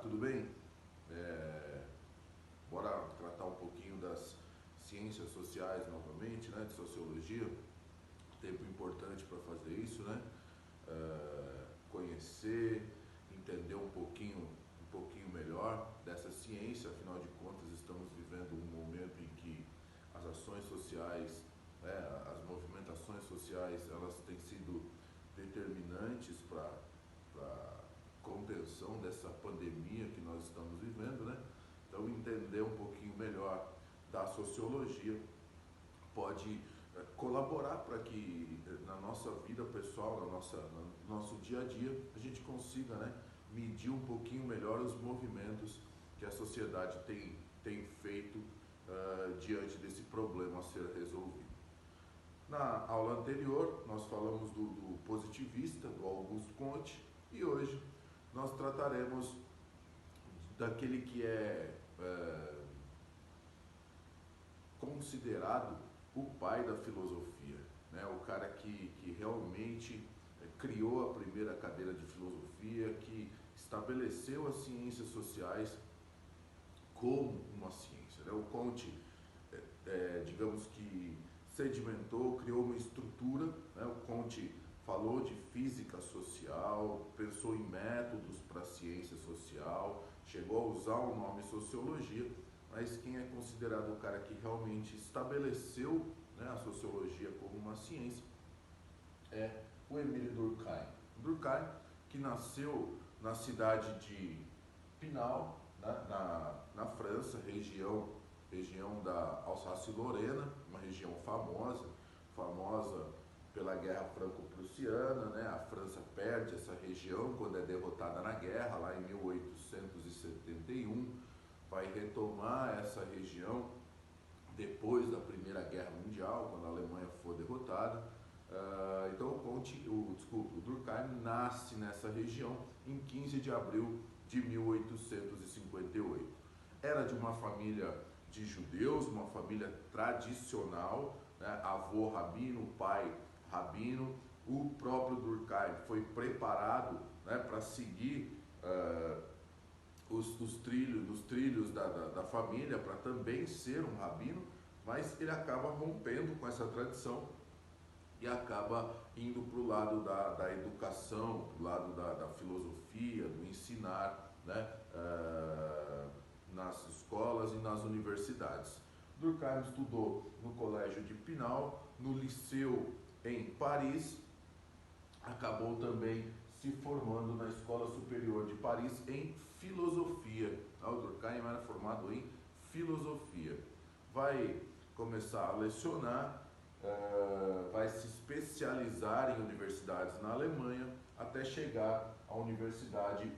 tudo bem? Bora tratar um pouquinho das ciências sociais novamente, né? De sociologia. Tempo importante para fazer isso, né? Conhecer, entender um pouquinho melhor dessa ciência. Afinal de contas, estamos vivendo um momento em que as ações sociais, as movimentações sociais, elas têm sido determinantes para contenção dessa pandemia que nós estamos vivendo, né? Então, entender um pouquinho melhor da sociologia pode colaborar para que na nossa vida pessoal, no nosso dia a dia, a gente consiga, né, medir um pouquinho melhor os movimentos que a sociedade tem feito diante desse problema a ser resolvido. Na aula anterior, nós falamos do positivista, do Auguste Comte, e hoje nós trataremos daquele que é considerado o pai da filosofia, né? O cara que realmente criou a primeira cadeira de filosofia, que estabeleceu as ciências sociais como uma ciência, né? O Comte, digamos que sedimentou, criou uma estrutura, né? O Comte falou de física social, pensou em métodos para a ciência social, chegou a usar o nome sociologia, mas quem é considerado o cara que realmente estabeleceu, né, a sociologia como uma ciência é o Émile Durkheim. Durkheim, que nasceu na cidade de Pinal, né, na França, região da Alsácia-Lorena, uma região famosa pela Guerra Franco-Prussiana, né? A França perde essa região quando é derrotada na guerra, lá em 1871, vai retomar essa região depois da Primeira Guerra Mundial, quando a Alemanha for derrotada. Então o Durkheim nasce nessa região em 15 de abril de 1858. Era de uma família de judeus, uma família tradicional, né? Avô rabino, pai rabino. O próprio Durkheim foi preparado, né, para seguir os trilhos da família, para também ser um rabino, mas ele acaba rompendo com essa tradição e acaba indo para o lado da educação, para o lado da filosofia, do ensinar, né, nas escolas e nas universidades. Durkheim estudou no Colégio de Pinal, no Liceu em Paris, acabou também se formando na Escola Superior de Paris em filosofia. O Durkheim era formado em filosofia. Vai começar a lecionar, vai se especializar em universidades na Alemanha, até chegar à Universidade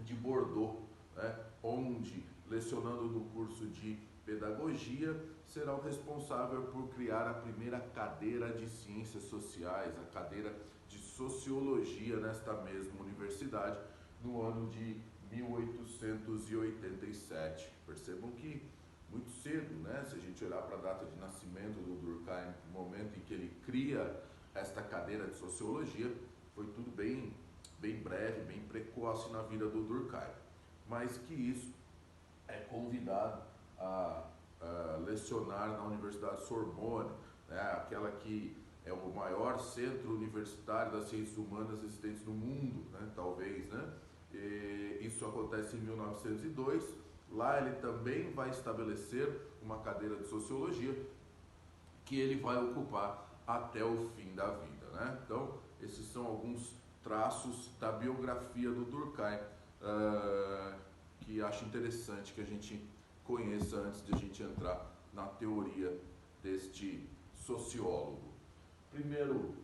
de Bordeaux, né, onde, lecionando no curso de pedagogia, será o responsável por criar a primeira cadeira de ciências sociais, a cadeira de sociologia nesta mesma universidade, no ano de 1887. Percebam que muito cedo, né? Se a gente olhar para a data de nascimento do Durkheim, no momento em que ele cria esta cadeira de sociologia, foi tudo bem breve, bem precoce na vida do Durkheim. Mas que isso é convidado a lecionar na Universidade Sorbonne, né? Aquela que é o maior centro universitário das ciências humanas existentes no mundo, né? Talvez, né? E isso acontece em 1902. Lá ele também vai estabelecer uma cadeira de sociologia que ele vai ocupar até o fim da vida, né? Então, esses são alguns traços da biografia do Durkheim que acho interessante que a gente conheça antes de a gente entrar na teoria deste sociólogo. Primeiro,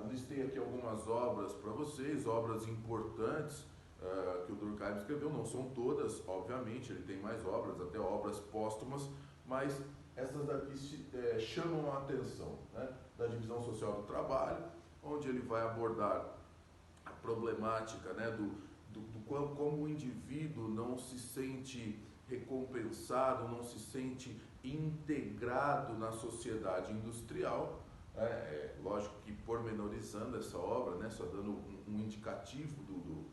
listei aqui algumas obras para vocês, obras importantes que o Durkheim escreveu. Não são todas, obviamente, ele tem mais obras, até obras póstumas, mas essas daqui chamam a atenção, né, da divisão social do trabalho, onde ele vai abordar a problemática, né, como o indivíduo não se sente recompensado, não se sente integrado na sociedade industrial. Lógico que pormenorizando essa obra, né, só dando um indicativo do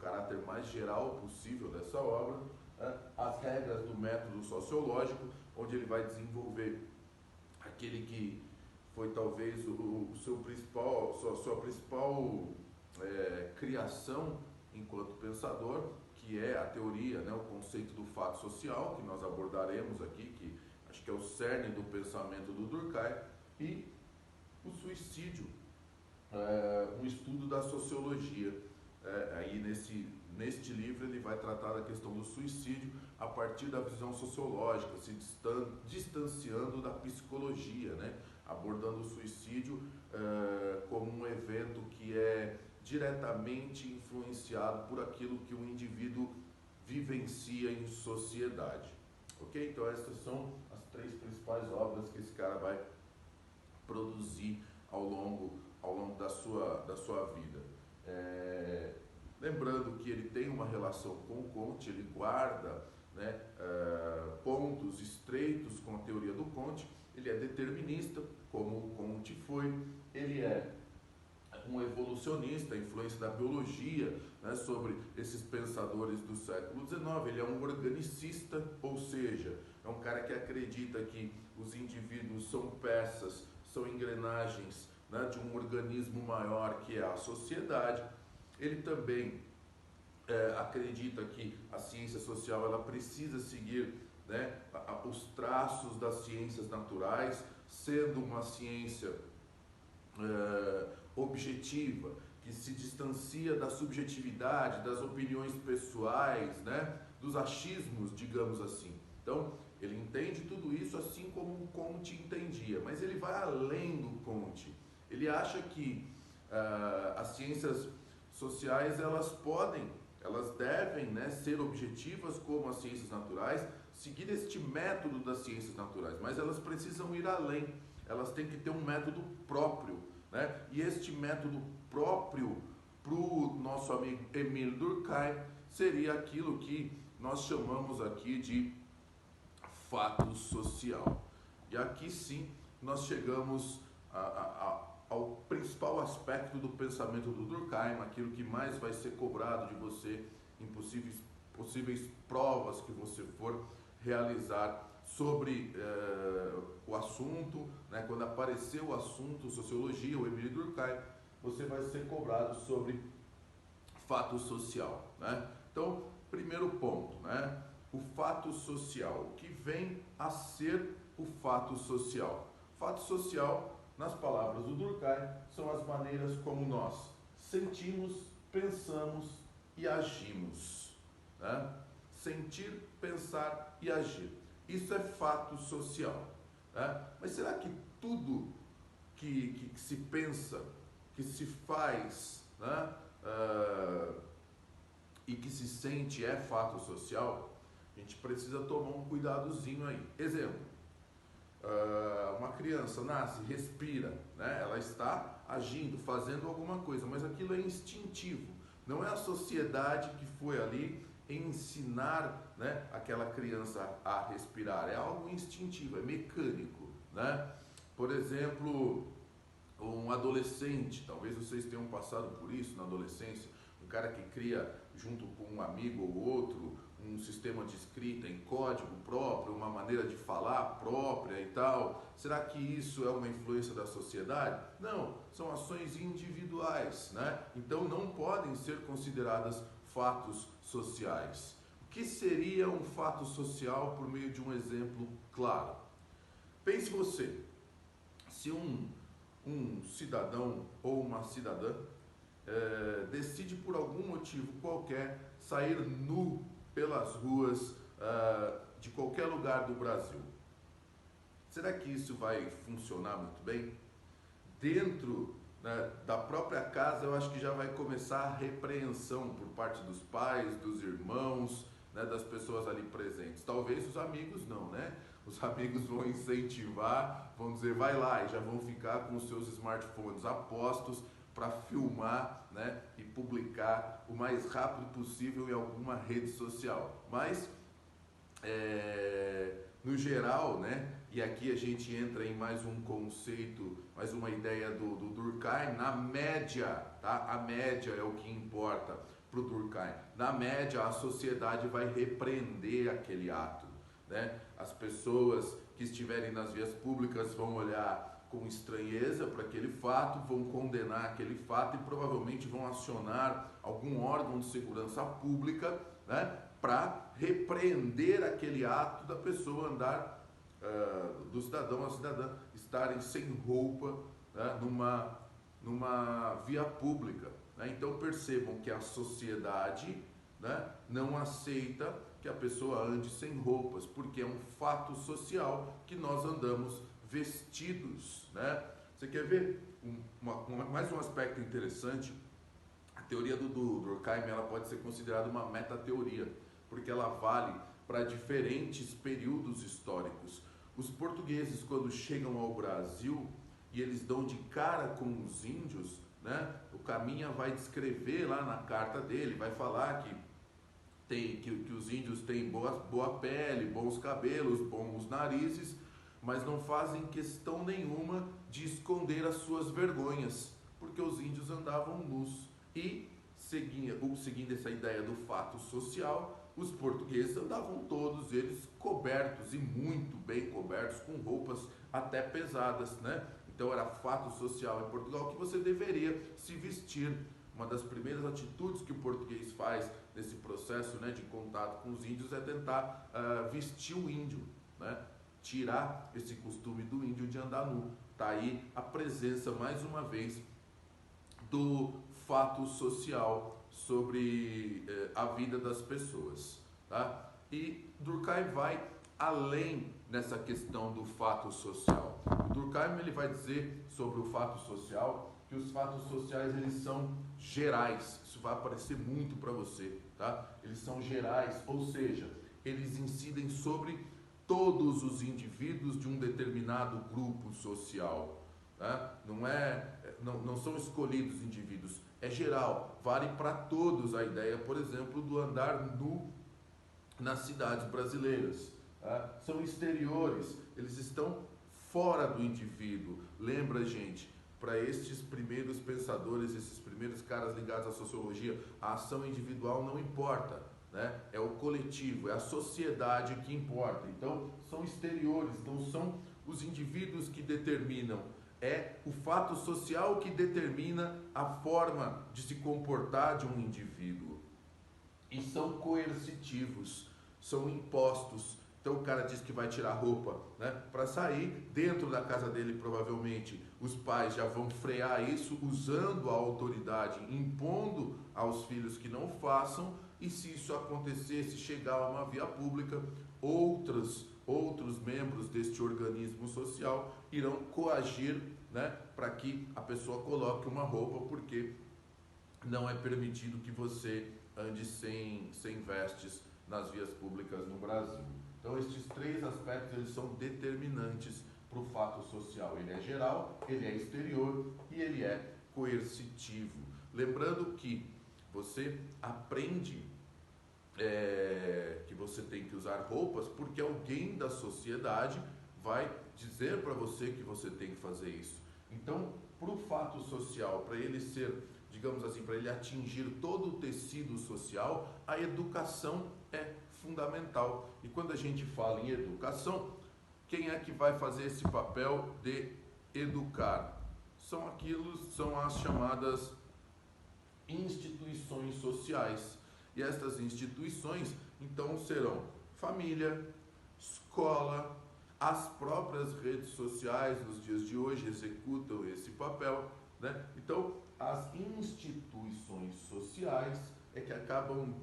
caráter mais geral possível dessa obra, né, as regras do método sociológico, onde ele vai desenvolver aquele que foi talvez sua principal criação enquanto pensador, que é a teoria, né, o conceito do fato social, que nós abordaremos aqui, que acho que é o cerne do pensamento do Durkheim, e o suicídio, um estudo da sociologia. Aí neste livro ele vai tratar da questão do suicídio a partir da visão sociológica, se distanciando da psicologia, né? Abordando o suicídio como um evento que é diretamente influenciado por aquilo que o indivíduo vivencia em sociedade. Ok? Então essas são as 3 principais obras que esse cara vai produzir ao longo da sua vida. Lembrando que ele tem uma relação com o Comte, ele guarda, né, pontos estreitos com a teoria do Comte, ele é determinista, como o Comte foi, ele é um evolucionista, a influência da biologia, né, sobre esses pensadores do século XIX, ele é um organicista, ou seja, é um cara que acredita que os indivíduos são peças, são engrenagens, né, de um organismo maior que é a sociedade. Ele também acredita que a ciência social ela precisa seguir, né, os traços das ciências naturais, sendo uma ciência objetiva, que se distancia da subjetividade, das opiniões pessoais, né, dos achismos, digamos assim. Então, ele entende tudo isso assim como o Comte entendia, mas ele vai além do Comte. Ele acha que as ciências sociais elas devem, né, ser objetivas como as ciências naturais, seguir este método das ciências naturais, mas elas precisam ir além, elas têm que ter um método próprio, né? E este método próprio para o nosso amigo Émile Durkheim seria aquilo que nós chamamos aqui de fato social. E aqui sim nós chegamos ao principal aspecto do pensamento do Durkheim, aquilo que mais vai ser cobrado de você em possíveis provas que você for realizar sobre o assunto, né? Quando aparecer o assunto sociologia, o Émile Durkheim, você vai ser cobrado sobre fato social, né? Então, primeiro ponto, né? O fato social, o que vem a ser o fato social? Fato social, nas palavras do Durkheim, são as maneiras como nós sentimos, pensamos e agimos, né? Sentir, pensar e agir. Isso é fato social, né? Mas será que tudo que se pensa, que se faz, né, e que se sente é fato social? A gente precisa tomar um cuidadozinho aí. Exemplo, uma criança nasce, respira, né? Ela está agindo, fazendo alguma coisa, mas aquilo é instintivo. Não é a sociedade que foi ali ensinar, né, aquela criança a respirar, é algo instintivo, é mecânico, né? Por exemplo, um adolescente, talvez vocês tenham passado por isso na adolescência, um cara que cria junto com um amigo ou outro um sistema de escrita em código próprio, uma maneira de falar própria e tal. Será que isso é uma influência da sociedade? Não, são ações individuais, né? Então não podem ser consideradas fatos sociais. O que seria um fato social por meio de um exemplo claro? Pense você, se um cidadão ou uma cidadã decide por algum motivo qualquer sair nu pelas ruas de qualquer lugar do Brasil. Será que isso vai funcionar muito bem? Dentro, né, da própria casa, eu acho que já vai começar a repreensão por parte dos pais, dos irmãos, né, das pessoas ali presentes. Talvez os amigos não, né? Os amigos vão incentivar, vão dizer, vai lá, e já vão ficar com os seus smartphones apostos para filmar, né, e publicar o mais rápido possível em alguma rede social. Mas, no geral, né, e aqui a gente entra em mais um conceito, mais uma ideia do Durkheim, na média, tá? A média é o que importa. para o Durkheim? Na média, a sociedade vai repreender aquele ato, né? As pessoas que estiverem nas vias públicas vão olhar com estranheza para aquele fato, vão condenar aquele fato e provavelmente vão acionar algum órgão de segurança pública, né, para repreender aquele ato da pessoa andar, do cidadão ou cidadã estarem sem roupa, né, numa via pública, né? Então percebam que a sociedade, né, não aceita que a pessoa ande sem roupas, porque é um fato social que nós andamos vestidos, né? Você quer ver mais um aspecto interessante? A teoria do Durkheim, ela pode ser considerada uma metateoria, porque ela vale para diferentes períodos históricos. Os portugueses, quando chegam ao Brasil e eles dão de cara com os índios, né? O Caminha vai descrever lá na carta dele, vai falar que os índios têm boa pele, bons cabelos, bons narizes, mas não fazem questão nenhuma de esconder as suas vergonhas, porque os índios andavam nus. E, seguindo essa ideia do fato social, os portugueses andavam todos eles cobertos, e muito bem cobertos, com roupas até pesadas, né? Então era fato social em Portugal que você deveria se vestir. Uma das primeiras atitudes que o português faz nesse processo, né, de contato com os índios é tentar vestir o índio, né? Tirar esse costume do índio de andar nu. Está aí a presença, mais uma vez, do fato social sobre a vida das pessoas, tá? E Durkheim vai além nessa questão do fato social. O Durkheim, ele vai dizer sobre o fato social que os fatos sociais, eles são gerais. Isso vai aparecer muito para você, tá? Eles são gerais, ou seja, eles incidem sobre todos os indivíduos de um determinado grupo social, tá? Não são escolhidos indivíduos, é geral, vale para todos a ideia, por exemplo, do andar nu nas cidades brasileiras, tá? São exteriores, eles estão fora do indivíduo. Lembra, gente, para estes primeiros pensadores, esses primeiros caras ligados à sociologia, a ação individual não importa, né? É o coletivo, é a sociedade que importa. Então, são exteriores, não são os indivíduos que determinam, é o fato social que determina a forma de se comportar de um indivíduo. E são coercitivos, são impostos. Então o cara diz que vai tirar roupa, né, para sair. Dentro da casa dele, provavelmente, os pais já vão frear isso, usando a autoridade, impondo aos filhos que não façam. E se isso acontecesse, chegar a uma via pública, outros membros deste organismo social irão coagir, né, para que a pessoa coloque uma roupa, porque não é permitido que você ande sem vestes nas vias públicas no Brasil. Então, estes três aspectos, eles são determinantes para o fato social. Ele é geral, ele é exterior e ele é coercitivo. Lembrando que você aprende que você tem que usar roupas porque alguém da sociedade vai dizer para você que você tem que fazer isso. Então, para o fato social, para ele ser, digamos assim, para ele atingir todo o tecido social, a educação é fundamental. E quando a gente fala em educação, quem é que vai fazer esse papel de educar? São as chamadas instituições sociais. E estas instituições, então, serão família, escola, as próprias redes sociais nos dias de hoje executam esse papel, né? Então, as instituições sociais é que acabam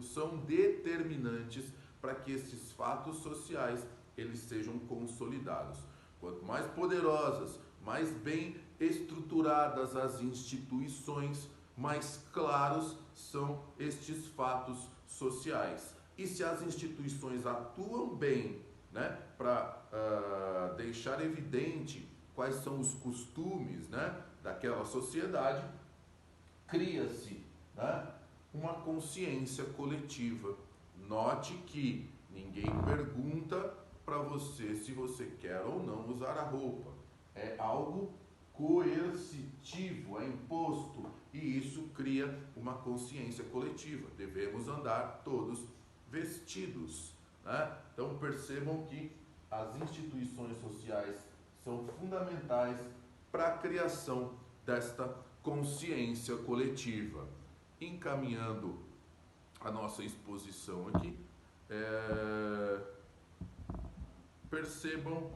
são determinantes para que esses fatos sociais eles sejam consolidados. Quanto mais poderosas, mais bem estruturadas as instituições, mais claros são estes fatos sociais. E se as instituições atuam bem, né, para deixar evidente quais são os costumes, né, daquela sociedade, cria-se, né, uma consciência coletiva. Note que ninguém pergunta para você se você quer ou não usar a roupa. É algo coercitivo, é imposto, e isso cria uma consciência coletiva. Devemos andar todos vestidos, né? Então percebam que as instituições sociais são fundamentais para a criação desta consciência coletiva. Encaminhando a nossa exposição aqui, percebam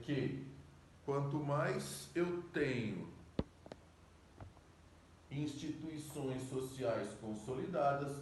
que quanto mais eu tenho instituições sociais consolidadas,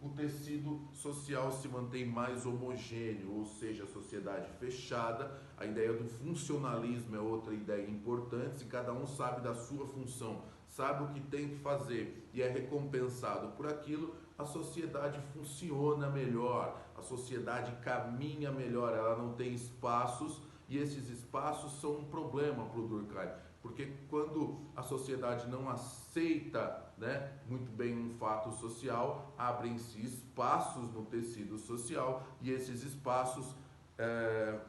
o tecido social se mantém mais homogêneo, ou seja, a sociedade fechada. A ideia do funcionalismo é outra ideia importante. Se cada um sabe da sua função, sabe o que tem que fazer e é recompensado por aquilo, a sociedade funciona melhor, a sociedade caminha melhor, ela não tem espaços, e esses espaços são um problema para o Durkheim, porque quando a sociedade não aceita, né, muito bem um fato social, abrem-se espaços no tecido social, e esses espaços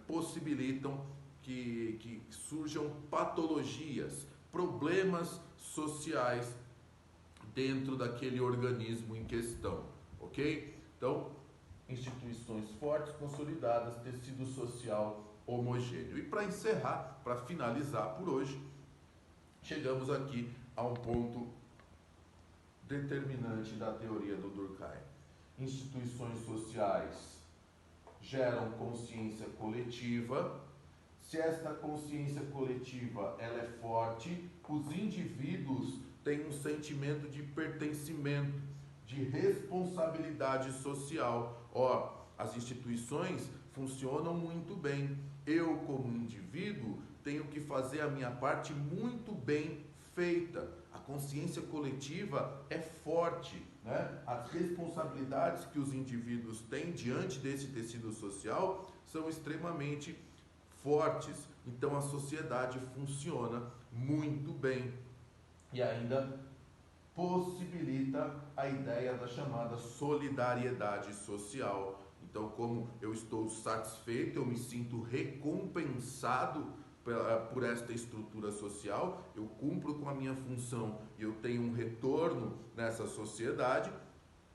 possibilitam que surjam patologias, problemas sociais dentro daquele organismo em questão, ok? Então, instituições fortes, consolidadas, tecido social homogêneo. E para encerrar, para finalizar por hoje, chegamos aqui a um ponto determinante da teoria do Durkheim. Instituições sociais geram consciência coletiva. Se esta consciência coletiva ela é forte, os indivíduos têm um sentimento de pertencimento, de responsabilidade social. As instituições funcionam muito bem. Eu, como indivíduo, tenho que fazer a minha parte muito bem feita. A consciência coletiva é forte, né? As responsabilidades que os indivíduos têm diante desse tecido social são extremamente fortes. Então a sociedade funciona muito bem e ainda possibilita a ideia da chamada solidariedade social. Então, como eu estou satisfeito, eu me sinto recompensado por esta estrutura social, eu cumpro com a minha função e eu tenho um retorno nessa sociedade,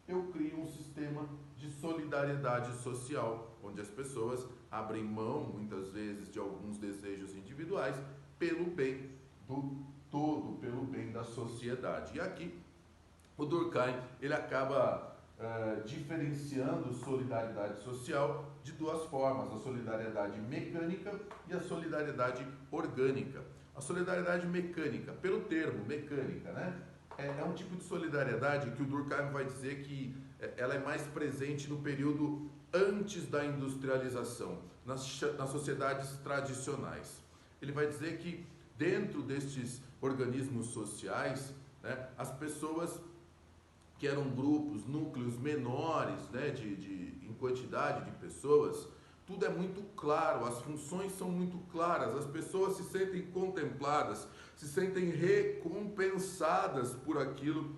eu crio um sistema de solidariedade social, onde as pessoas abrem mão, muitas vezes, de alguns desejos individuais pelo bem do todo, pelo bem da sociedade. E aqui, o Durkheim, ele acaba diferenciando solidariedade social de duas formas, a solidariedade mecânica e a solidariedade orgânica. A solidariedade mecânica, pelo termo mecânica, né? É um tipo de solidariedade que o Durkheim vai dizer que ela é mais presente no período antes da industrialização, nas sociedades tradicionais. Ele vai dizer que dentro destes organismos sociais, né, as pessoas que eram grupos, núcleos menores, né, em quantidade de pessoas, tudo é muito claro, as funções são muito claras, as pessoas se sentem contempladas, se sentem recompensadas por aquilo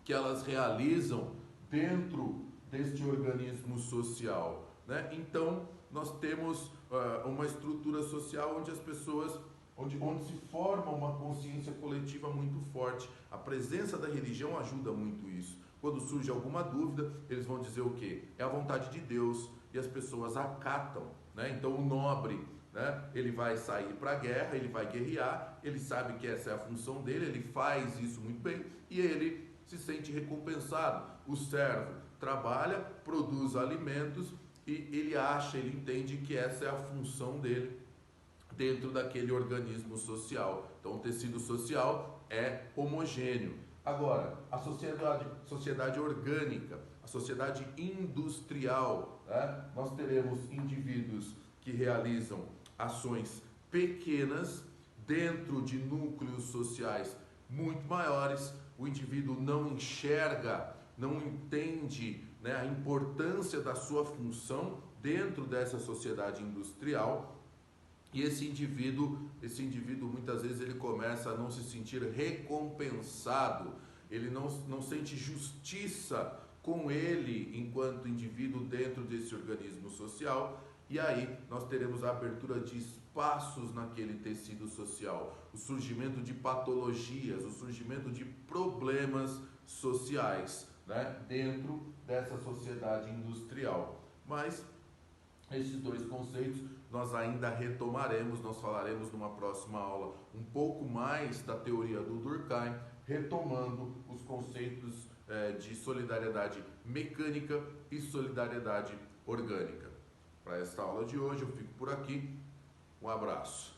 que elas realizam dentro deste organismo social, né? Então, nós temos uma estrutura social onde as pessoas onde se forma uma consciência coletiva muito forte. A presença da religião ajuda muito isso. Quando surge alguma dúvida, eles vão dizer o quê? É a vontade de Deus, e as pessoas acatam, né? Então o nobre, né, ele vai sair para a guerra, ele vai guerrear, ele sabe que essa é a função dele, ele faz isso muito bem e ele se sente recompensado. O servo trabalha, produz alimentos e ele acha, ele entende que essa é a função dele dentro daquele organismo social. Então o tecido social é homogêneo. Agora, a sociedade orgânica, a sociedade industrial, né? Nós teremos indivíduos que realizam ações pequenas dentro de núcleos sociais muito maiores. O indivíduo não enxerga, não entende, né, a importância da sua função dentro dessa sociedade industrial. E esse indivíduo muitas vezes ele começa a não se sentir recompensado, ele não sente justiça com ele enquanto indivíduo dentro desse organismo social, E aí nós teremos a abertura de espaços naquele tecido social, o surgimento de patologias, o surgimento de problemas sociais, né, dentro dessa sociedade industrial. Mas esses dois conceitos nós ainda retomaremos, nós falaremos numa próxima aula um pouco mais da teoria do Durkheim, retomando os conceitos de solidariedade mecânica e solidariedade orgânica. Para esta aula de hoje eu fico por aqui, um abraço.